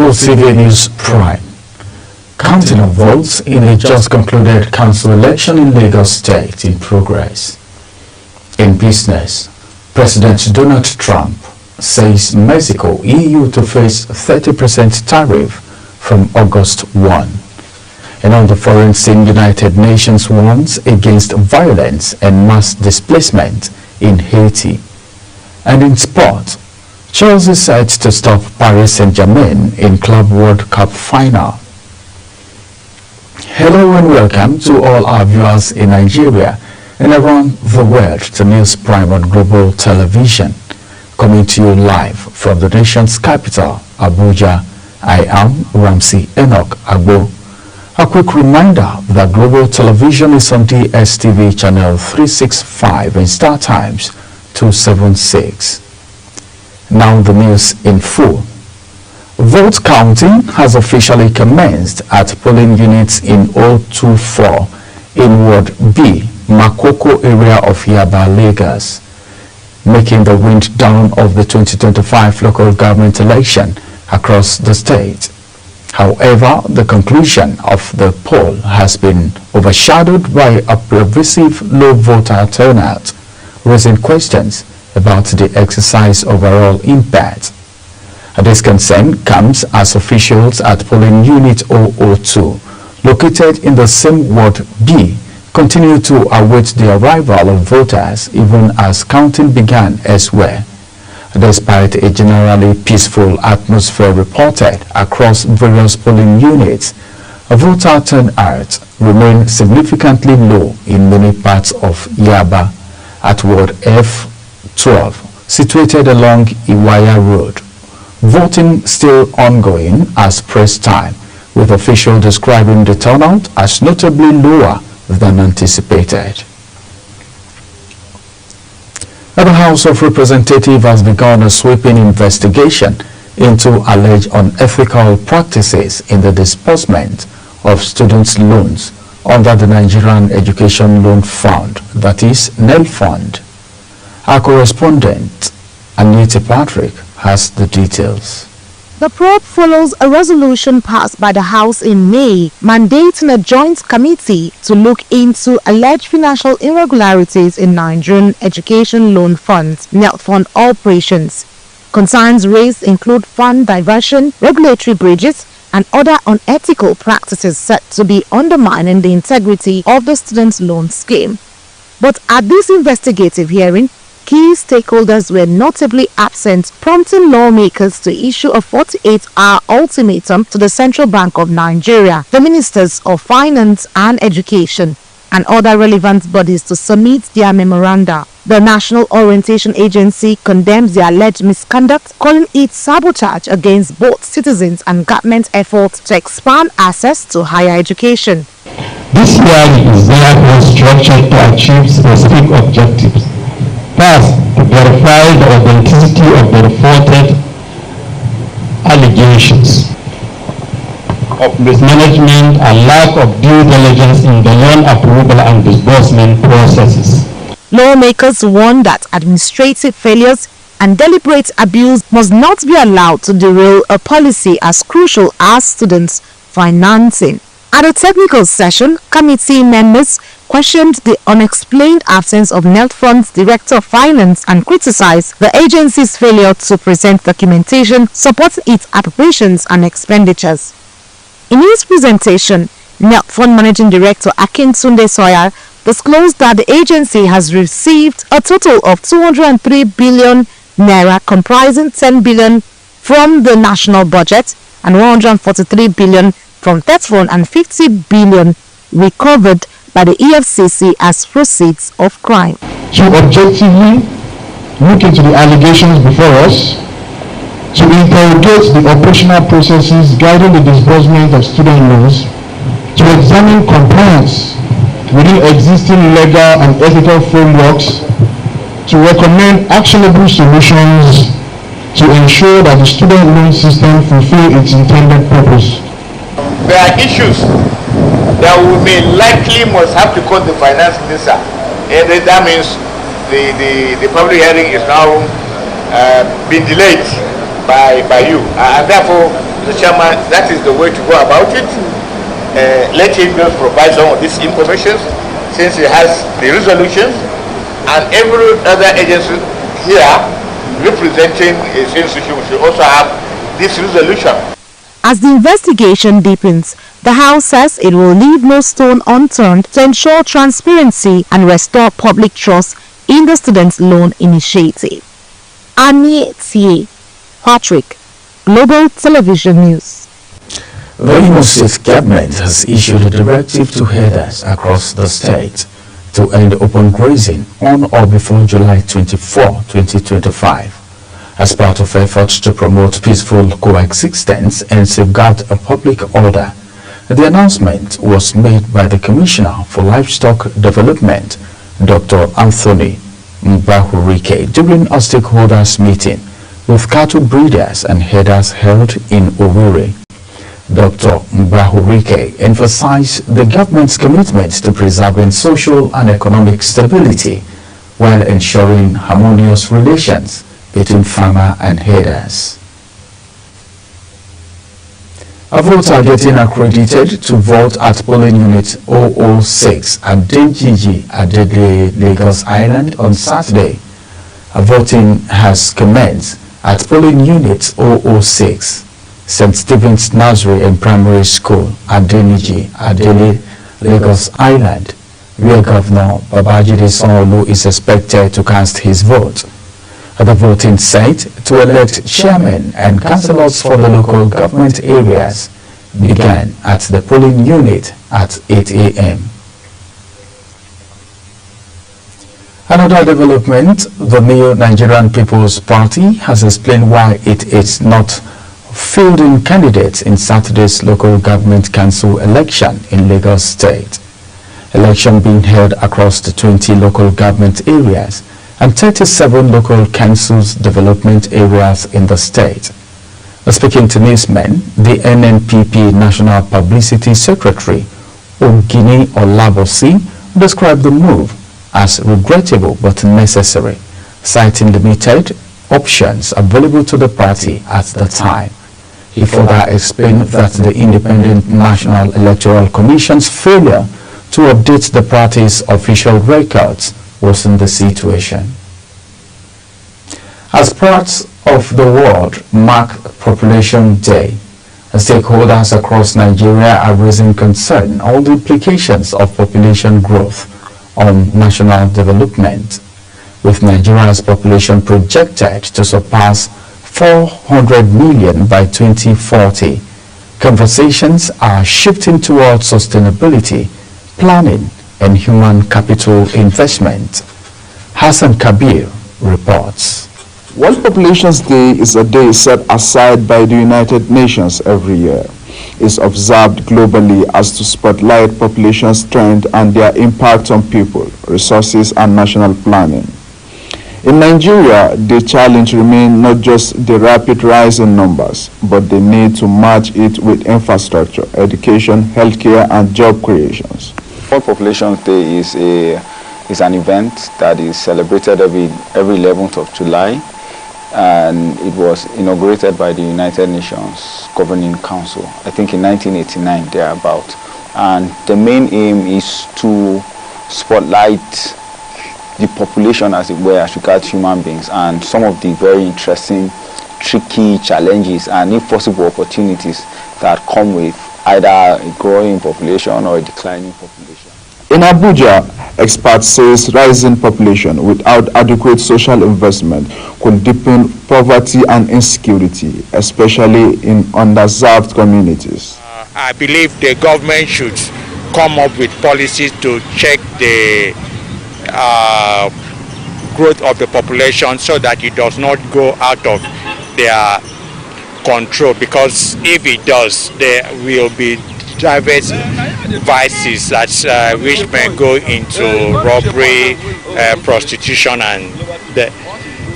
GoTV News Prime. Counting of votes in a just concluded council election in Lagos State in progress. In business, President Donald Trump says Mexico EU to face 30% tariff from August 1. And on the foreign scene, United Nations warns against violence and mass displacement in Haiti. And in sport, Chelsea set to stop Paris Saint-Germain in Club World Cup final. Hello and welcome to all our viewers in Nigeria and around the world to News Prime on Global Television. Coming to you live from the nation's capital, Abuja, I am Ramsey Enoch Agbo. A quick reminder that Global Television is on DSTV channel 365 and Star Times 276. Now the news in full. Vote counting has officially commenced at polling units in 024 in Ward B, Makoko area of Yaba, Lagos, making the wind down of the 2025 local government election across the state. However, the conclusion of the poll has been overshadowed by a pervasive low voter turnout, raising questions about the exercise overall impact. This concern comes as officials at polling unit 002, located in the same Ward B, continue to await the arrival of voters even as counting began elsewhere. Despite a generally peaceful atmosphere reported across various polling units, voter turnout remained significantly low in many parts of Yaba at Ward F12, situated along Iwaya Road. Voting still ongoing as press time, with officials describing the turnout as notably lower than anticipated. The House of Representatives has begun a sweeping investigation into alleged unethical practices in the disbursement of students' loans under the Nigerian Education Loan Fund, that is, NEL Fund. Our correspondent, Anita Patrick, has the details. The probe follows a resolution passed by the House in May, mandating a joint committee to look into alleged financial irregularities in Nigerian Education Loan Funds, NEL Fund operations. Concerns raised include fund diversion, regulatory breaches, and other unethical practices said to be undermining the integrity of the student loan scheme. But at this investigative hearing, key stakeholders were notably absent, prompting lawmakers to issue a 48-hour ultimatum to the Central Bank of Nigeria, the Ministers of Finance and Education, and other relevant bodies to submit their memoranda. The National Orientation Agency condemns the alleged misconduct, calling it sabotage against both citizens and government efforts to expand access to higher education. This hearing is therefore structured to achieve specific objectives. First, to verify the authenticity of the reported allegations of mismanagement and lack of due diligence in the loan approval and disbursement processes. Lawmakers warn that administrative failures and deliberate abuse must not be allowed to derail a policy as crucial as students' financing. At a technical session, committee members questioned the unexplained absence of NEL Fund's Director of Finance and criticized the agency's failure to present documentation supporting its appropriations and expenditures. In his presentation, NEL Fund Managing Director Akintunde Soya disclosed that the agency has received a total of 203 billion naira, comprising 10 billion from the national budget and 143 billion from Debt Fund and 50 billion recovered by the EFCC as proceeds of crime. To objectively look into the allegations before us, to interrogate the operational processes guiding the disbursement of student loans, to examine compliance within existing legal and ethical frameworks, to recommend actionable solutions to ensure that the student loan system fulfills its intended purpose. There are issues that we may likely must have to call the finance minister, and that means the public hearing is now being delayed by you, and therefore the chairman, that is the way to go about it. Let him just provide some of this information, since he has the resolutions, and every other agency here representing his institution should also have this resolution. As the investigation deepens, the House says it will leave no stone unturned to ensure transparency and restore public trust in the Student Loan Initiative. Annie T. Patrick, Global Television News. The Imo State government has issued a directive to herders across the state to end open grazing on or before July 24, 2025. As part of efforts to promote peaceful coexistence and safeguard a public order. The announcement was made by the Commissioner for Livestock Development, Dr. Anthony Mbahurike, during a stakeholders meeting with cattle breeders and herders held in Owerri. Dr. Mbahurike emphasized the government's commitment to preserving social and economic stability while ensuring harmonious relations between farmer and herders. A voter getting accredited to vote at polling unit 006 at Denjiji Adede, Lagos Island on Saturday. Voting has commenced at polling unit 006, St. Stephen's Nursery and Primary School at Denjiji Adede, Lagos Island, where Governor Babajide Sanwo-Olu is expected to cast his vote. The voting site to elect chairmen and councillors for the local government areas began at the polling unit at 8 a.m. Another development, the new Nigerian People's Party has explained why it is not fielding candidates in Saturday's local government council election in Lagos State. Election being held across the 20 local government areas and 37 local councils development areas in the state. Speaking to newsmen, the NNPP National Publicity Secretary, Ogini Olabosi, described the move as regrettable but necessary, citing limited options available to the party at the time. He further explained that the Independent National Electoral Commission's failure to update the party's official records worsened the situation. As parts of the world mark Population Day, stakeholders across Nigeria are raising concern on the implications of population growth on national development. With Nigeria's population projected to surpass 400 million by 2040, conversations are shifting towards sustainability, planning, and human capital investment. Hassan Kabir reports. World Population Day is a day set aside by the United Nations every year. It's observed globally as to spotlight population strength and their impact on people, resources, and national planning. In Nigeria, the challenge remains not just the rapid rise in numbers, but the need to match it with infrastructure, education, healthcare, and job creations. World Population Day is an event that is celebrated every 11th of July, and it was inaugurated by the United Nations Governing Council, I think in 1989 thereabout. And the main aim is to spotlight the population, as it were, as regards human beings, and some of the very interesting, tricky challenges and if possible opportunities that come with either a growing population or a declining population. In Abuja, experts say rising population without adequate social investment could deepen poverty and insecurity, especially in underserved communities. I believe the government should come up with policies to check the growth of the population so that it does not go out of their control, because if it does, there will be diverse vices that which may go into robbery, prostitution, and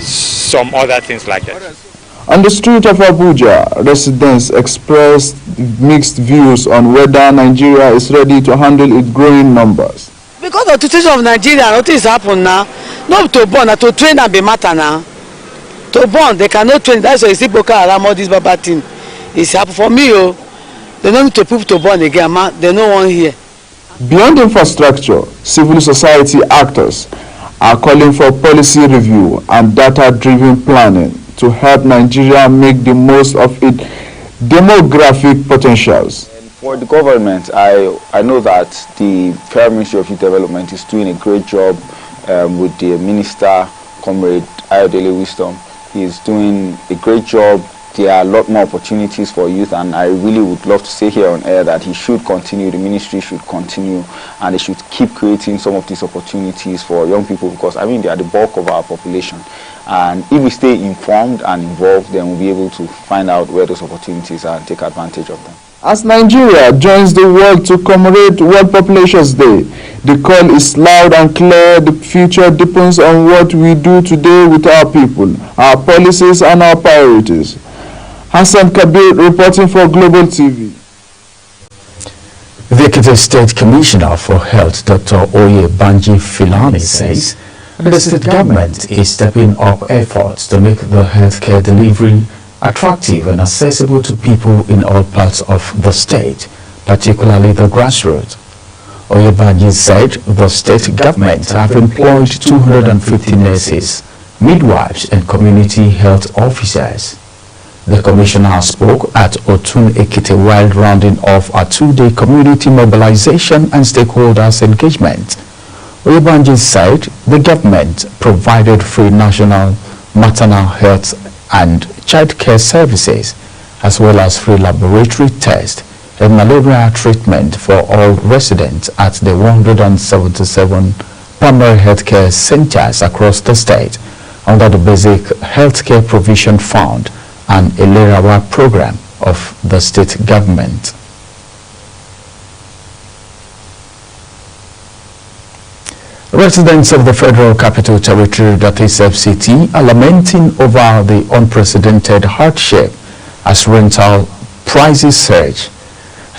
some other things like that. On the street of Abuja, residents expressed mixed views on whether Nigeria is ready to handle its growing numbers. Because of the situation of Nigeria, nothing is happening now. Not to born, to train and be matter now. To born, they cannot train. That's why you see Boko Haram, all this bad thing. It's happen for me, oh. They don't need to people to born again, man. They no one here. Beyond infrastructure, civil society actors are calling for policy review and data-driven planning to help Nigeria make the most of its demographic potentials. For the government, I know that the Federal Ministry of Youth Development is doing a great job with the Minister, Comrade Ayodele Wisdom. He is doing a great job. There are a lot more opportunities for youth, and I really would love to say here on air that he should continue, the ministry should continue, and they should keep creating some of these opportunities for young people, because I mean they are the bulk of our population. And if we stay informed and involved, then we'll be able to find out where those opportunities are and take advantage of them. As Nigeria joins the world to commemorate World Populations Day, the call is loud and clear. The future depends on what we do today with our people, our policies and our priorities. Hassan Kabir reporting for Global TV. The Ekiti State Commissioner for Health, Dr. Oye Banji Filani, says the state government is stepping up efforts to make the healthcare delivery attractive and accessible to people in all parts of the state, particularly the grassroots. Oye Banji said the state government have employed 250 nurses, midwives and community health officers. The commissioner spoke at Otun Ekiti while rounding off a two-day community mobilization and stakeholders engagement. Oye Banji said the government provided free national maternal health and childcare services, as well as free laboratory tests and malaria treatment for all residents at the 177 primary healthcare centers across the state under the Basic Healthcare Provision Fund and Elerawa program of the state government. Residents of the Federal Capital Territory, that is FCT, are lamenting over the unprecedented hardship as rental prices surge.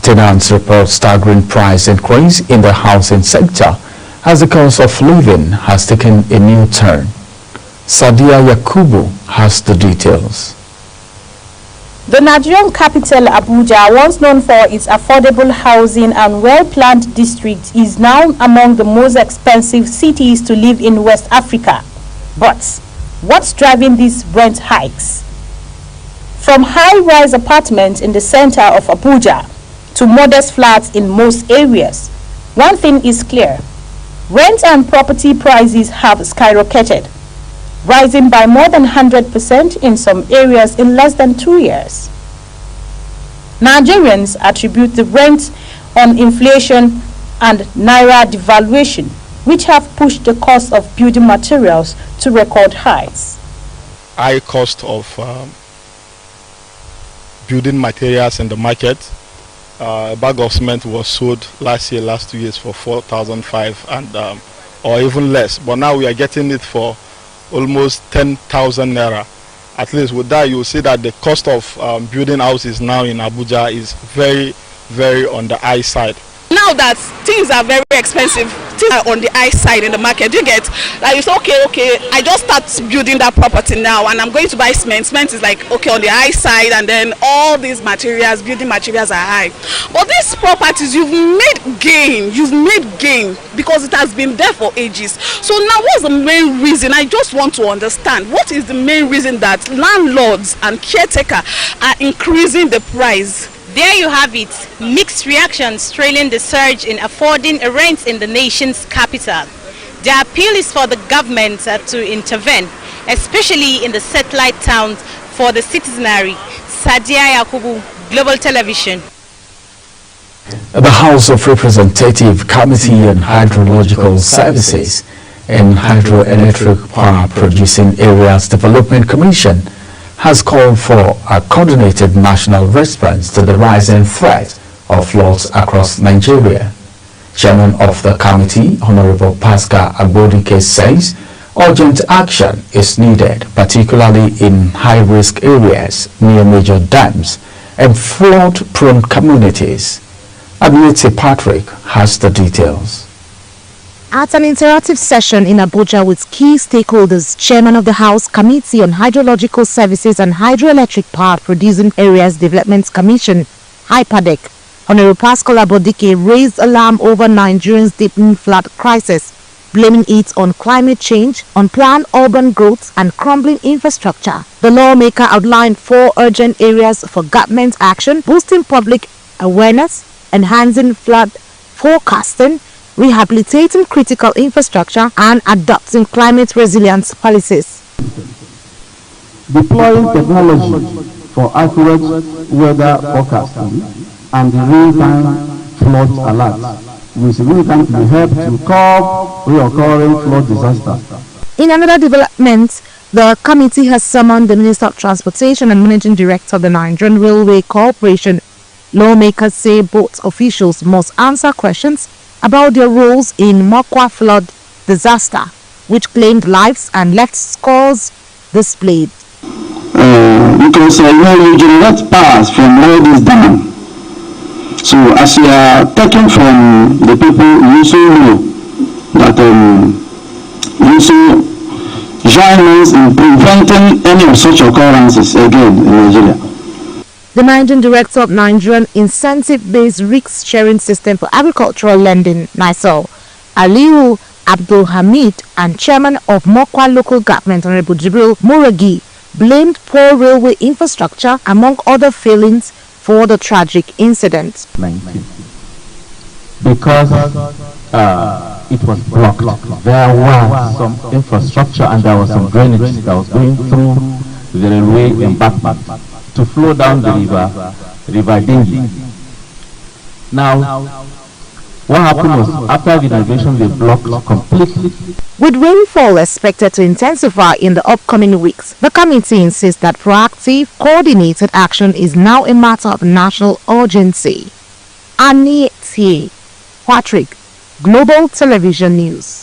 Tenants report staggering price increase in the housing sector as the cost of living has taken a new turn. Sadia Yakubu has the details. The Nigerian capital, Abuja, once known for its affordable housing and well-planned districts, is now among the most expensive cities to live in West Africa. But what's driving these rent hikes? From high-rise apartments in the center of Abuja to modest flats in most areas, one thing is clear: rent and property prices have skyrocketed, rising by more than 100% in some areas in less than 2 years. Nigerians attribute the rent on inflation and naira devaluation, which have pushed the cost of building materials to record highs. High cost of building materials in the market. A bag of cement was sold last 2 years for 4,500 and or even less, but now we are getting it for almost 10,000 naira. At least with that, you'll see that the cost of building houses now in Abuja is very, very on the high side. Now that things are very expensive, things are on the high side in the market, you get, like, you say, okay, I just start building that property now and I'm going to buy cement. Cement is like, okay, on the high side, and then all these materials, building materials are high. But these properties, you've made gain because it has been there for ages. So now what's the main reason? I just want to understand, what is the main reason that landlords and caretakers are increasing the price? There you have it, mixed reactions trailing the surge in affording a rent in the nation's capital. The appeal is for the government to intervene, especially in the satellite towns for the citizenry. Sadia Yakubu, Global Television. The House of Representatives Committee on Hydrological Services and Hydroelectric Power Producing Areas Development Commission has called for a coordinated national response to the rising threat of floods across Nigeria. Chairman of the committee, Honorable Pascal Agbodike, says urgent action is needed, particularly in high-risk areas near major dams and flood-prone communities. Abiete Patrick has the details. At an interactive session in Abuja with key stakeholders, Chairman of the House Committee on Hydrological Services and Hydroelectric Power Producing Areas Development Commission, HYPADEC, Honorable Pascal Abodike raised alarm over Nigerians' deepening flood crisis, blaming it on climate change, unplanned urban growth and crumbling infrastructure. The lawmaker outlined 4 urgent areas for government action: boosting public awareness, enhancing flood forecasting, rehabilitating critical infrastructure and adopting climate resilience policies. Deploying technology for accurate weather forecasting and the real-time flood alerts will significantly help to curb reoccurring flood disasters. In another development, the committee has summoned the Minister of Transportation and Managing Director of the Nigerian Railway Corporation. Lawmakers say both officials must answer questions about their roles in Mokwa flood disaster, which claimed lives and left scores displayed. Because you generate powers from where this dam. So as you are taking from the people, you also know that you also join us in preventing any of such occurrences again in Nigeria. The Managing Director of Nigerian Incentive-Based Risk Sharing System for Agricultural Lending, NISAL, Aliu Abdul Hamid, and Chairman of Mokwa Local Government, Honorable Jibril Muragi, blamed poor railway infrastructure, among other failings, for the tragic incident. Because it was blocked. There was some infrastructure and there was some drainage that was going through the railway embankment to flow down the river Dingy. Now, what happened was, after the inundation, they blocked completely. With rainfall expected to intensify in the upcoming weeks, the committee insists that proactive, coordinated action is now a matter of national urgency. Annie T. Patrick, Global Television News.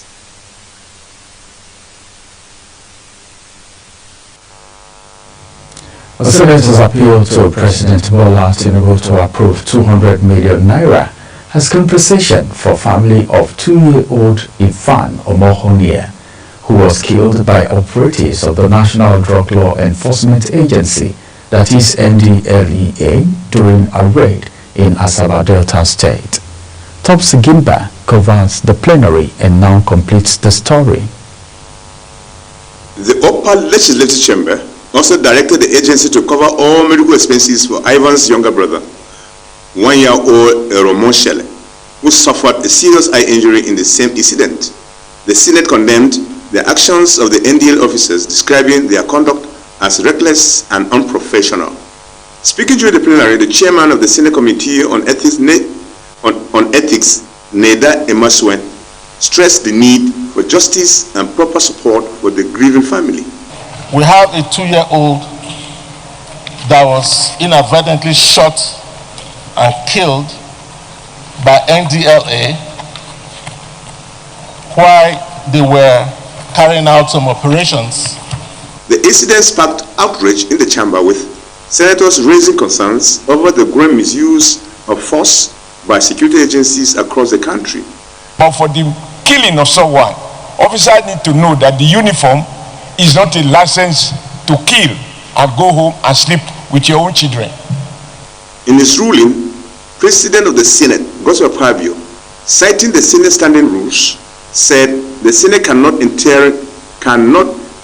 The Senators appealed to President Bola Tinubu to approve 200 million naira as compensation for family of 2-year-old Ifan Omohonia, who was killed by operatives of the National Drug Law Enforcement Agency, that is NDLEA, during a raid in Asaba Delta State. Tops Gimba covers the plenary and now completes the story. The upper legislative chamber also directed the agency to cover all medical expenses for Ivan's younger brother, 1-year-old Romon Shele, who suffered a serious eye injury in the same incident. The Senate condemned the actions of the NDL officers, describing their conduct as reckless and unprofessional. Speaking during the plenary, the chairman of the Senate Committee on Ethics, Neda Emaswen, stressed the need for justice and proper support for the grieving family. We have a 2-year-old that was inadvertently shot and killed by NDLA while they were carrying out some operations. The incident sparked outrage in the chamber, with senators raising concerns over the growing misuse of force by security agencies across the country. But for the killing of someone, officers need to know that the uniform is not a license to kill and go home and sleep with your own children. In his ruling, President of the Senate, Godswill Akpabio, citing the Senate standing rules, said the Senate cannot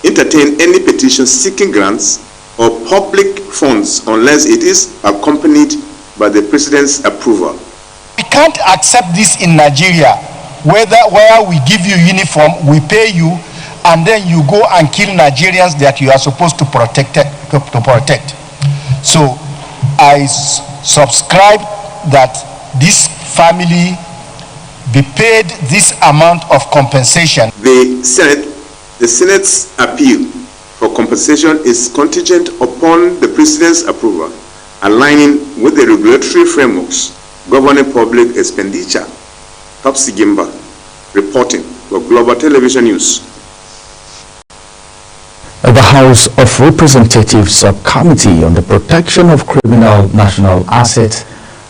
entertain any petition seeking grants or public funds unless it is accompanied by the President's approval. We can't accept this in Nigeria, where we give you uniform, we pay you, and then you go and kill Nigerians that you are supposed to protect. So I subscribe that this family be paid this amount of compensation. The Senate's appeal for compensation is contingent upon the President's approval, aligning with the regulatory frameworks governing public expenditure. Topsy Gimba reporting for Global Television News. The House of Representatives Subcommittee on the Protection of Criminal National Assets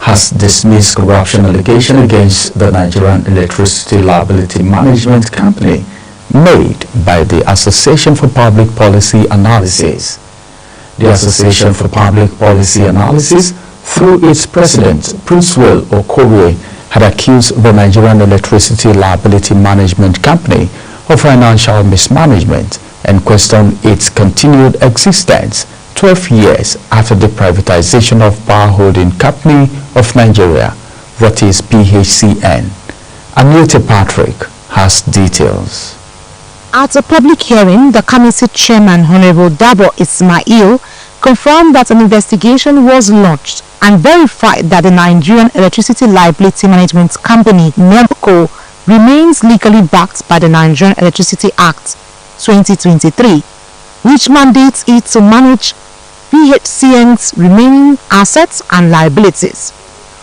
has dismissed corruption allegation against the Nigerian Electricity Liability Management Company made by the Association for Public Policy Analysis. The Association for Public Policy Analysis, through its president, Prince Will Okorie, had accused the Nigerian Electricity Liability Management Company of financial mismanagement and questioned its continued existence 12 years after the privatization of Power Holding Company of Nigeria, that is PHCN. Anita Patrick has details. At a public hearing, the committee chairman, Honorable Dabo Ismail, confirmed that an investigation was launched and verified that the Nigerian Electricity Liability Management Company, NELCO, remains legally backed by the Nigerian Electricity Act 2023, which mandates it to manage PHCN's remaining assets and liabilities.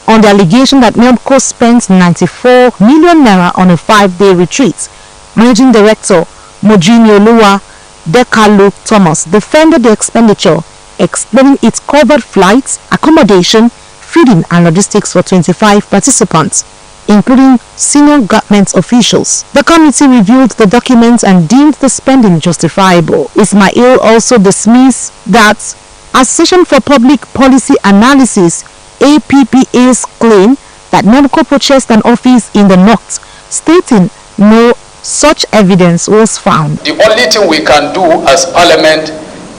On the allegation that NELCO spent 94 million naira on a 5-day retreat, Managing Director Mojini Oluwa Dekalu Thomas defended the expenditure, explaining it covered flights, accommodation, feeding and logistics for 25 participants, including senior government officials. The committee reviewed the documents and deemed the spending justifiable. Ismail also dismissed that Association for Public Policy Analysis APPA's claim that NELCO purchased an office in the north, stating no such evidence was found. The only thing we can do as Parliament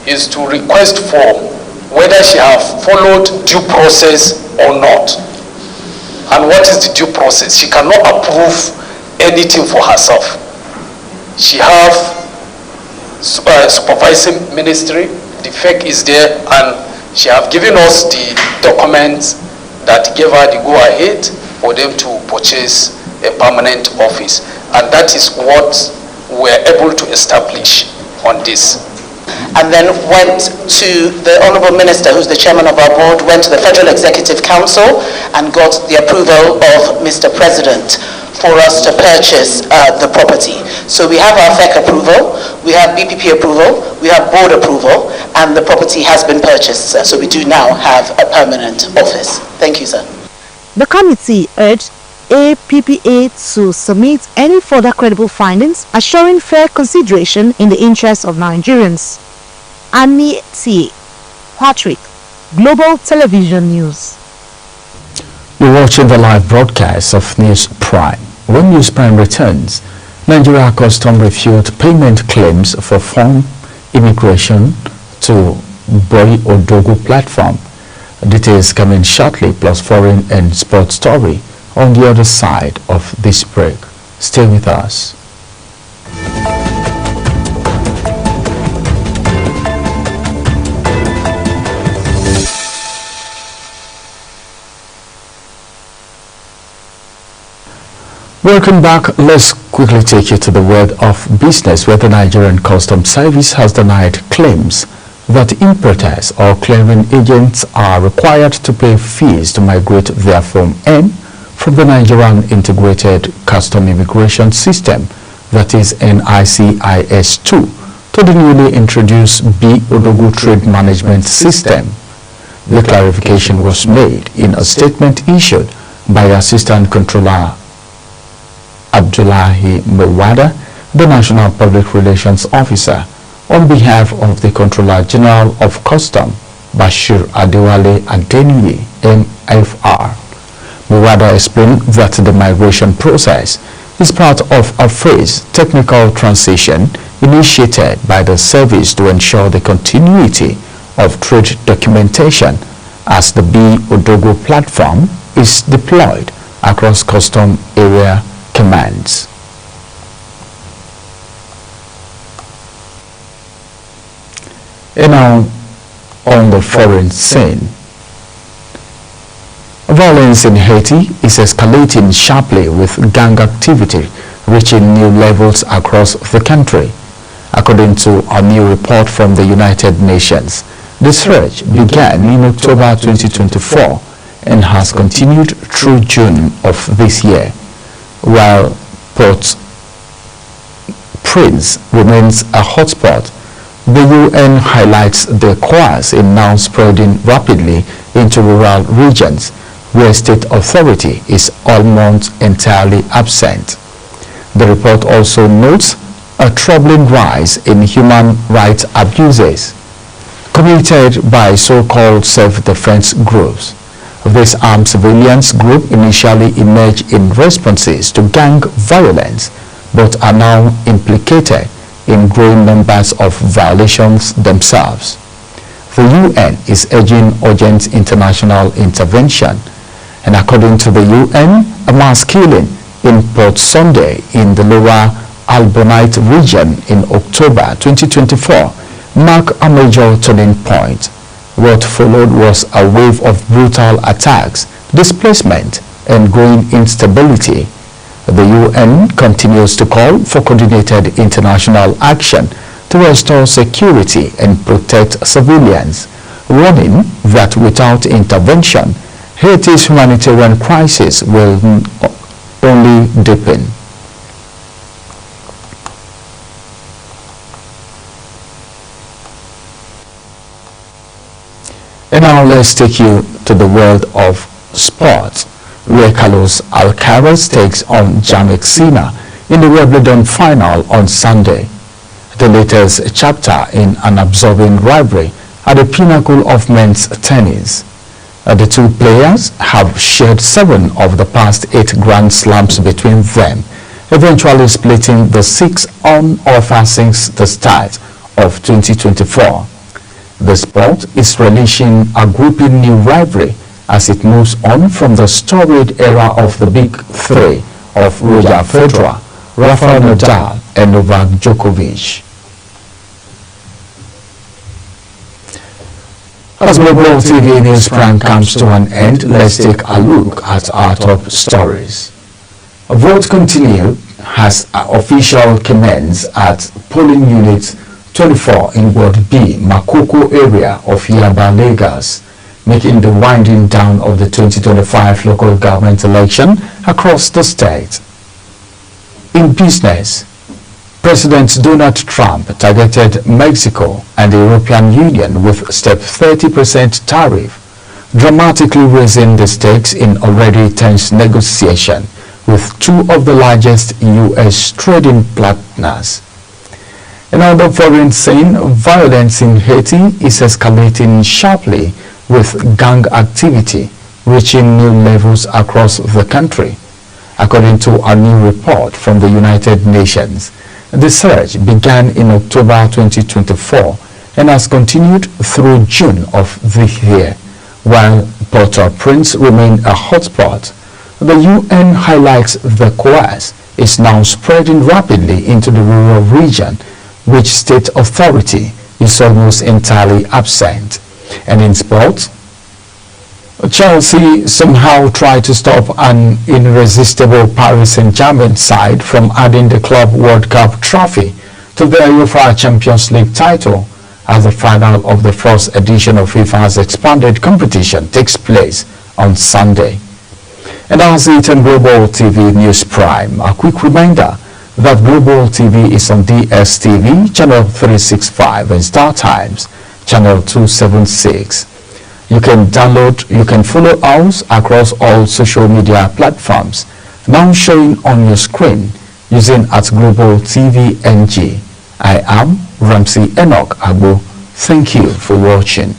is to request for whether she have followed due process or not. And what is the due process? She cannot approve anything for herself. She have supervising ministry, the FEC is there, and she have given us the documents that gave her the go-ahead for them to purchase a permanent office. And that is what we're able to establish on this. And then went to the Honourable Minister, who's the chairman of our board, went to the Federal Executive Council and got the approval of Mr. President for us to purchase the property. So we have our FEC approval, we have BPP approval, we have board approval, and the property has been purchased, sir. So we do now have a permanent office. Thank you, sir. The committee urged APPA to submit any further credible findings, assuring fair consideration in the interests of Nigerians. Annie T. Patrick, Global Television News. You're watching the live broadcast of News Prime. When News Prime returns, Nigeria Custom refute payment claims for foreign immigration to Boy Odogu platform. Details coming shortly, plus foreign and sports story on the other side of this break. Stay with us. Welcome back. Let's quickly take you to the world of business, where the Nigerian Customs Service has denied claims that importers or clearing agents are required to pay fees to migrate their Form N from the Nigerian Integrated Custom Immigration System, that is NICIS-2, to the newly introduced B. Odogu Trade Management System. The clarification was made in a statement issued by Assistant Controller Abdullahi Mewada, the National Public Relations Officer, on behalf of the Controller General of Custom, Bashir Adewale Adeniyi, MFR. Mewada explained that the migration process is part of a phased technical transition initiated by the service to ensure the continuity of trade documentation as the B. Odogu platform is deployed across custom area commands. And now on the foreign scene. Violence in Haiti is escalating sharply, with gang activity reaching new levels across the country. According to a new report from the United Nations, the surge began in October 2024 and has continued through June of this year. While Port-au-Prince remains a hotspot, the UN highlights the cause in now spreading rapidly into rural regions, where state authority is almost entirely absent. The report also notes a troubling rise in human rights abuses committed by so-called self-defense groups. This armed civilians group initially emerged in responses to gang violence, but are now implicated in growing numbers of violations themselves. The UN is urging urgent international intervention, and according to the UN, a mass killing in Port Sunday in the lower Albonite region in October 2024 marked a major turning point. What followed was a wave of brutal attacks, displacement, and growing instability. The UN continues to call for coordinated international action to restore security and protect civilians, warning that without intervention, Haiti's humanitarian crisis will only deepen. And now let's take you to the world of sports, where Carlos Alcaraz takes on Jannik Sinner in the Wimbledon final on Sunday. The latest chapter in an absorbing rivalry at the pinnacle of men's tennis. The two players have shared 7 of the past 8 Grand Slams between them, eventually splitting the 6 on offer since the start of 2024. The sport is relishing a gripping new rivalry as it moves on from the storied era of the big three of Roger Federer, Rafael Nadal, and Novak Djokovic. As Global TV News Prime comes to an end, let's take a look at our top stories. Vote Continue has official commence at polling unit 24 in Ward B, Makoko area of Yaba, Lagos, making the winding down of the 2025 local government election across the state. In business, President Donald Trump targeted Mexico and the European Union with step 30% tariff, dramatically raising the stakes in already tense negotiation with 2 of the largest U.S. trading partners. In other foreign scene, violence in Haiti is escalating sharply with gang activity reaching new levels across the country. According to a new report from the United Nations, the surge began in October 2024 and has continued through June of this year. While Port-au-Prince remained a hotspot, the UN highlights the course is now spreading rapidly into the rural region, which state authority is almost entirely absent. And in sports, Chelsea somehow tried to stop an irresistible Paris Saint-Germain side from adding the Club World Cup trophy to their UEFA Champions League title as the final of the first edition of FIFA's expanded competition takes place on Sunday. And as it on Global TV News Prime, a quick reminder that Global TV is on DSTV channel 365 and Star Times channel 276. You can follow us across all social media platforms now showing on your screen using @Global TV NG. I am Ramsey Enoch Abu. Thank you for watching.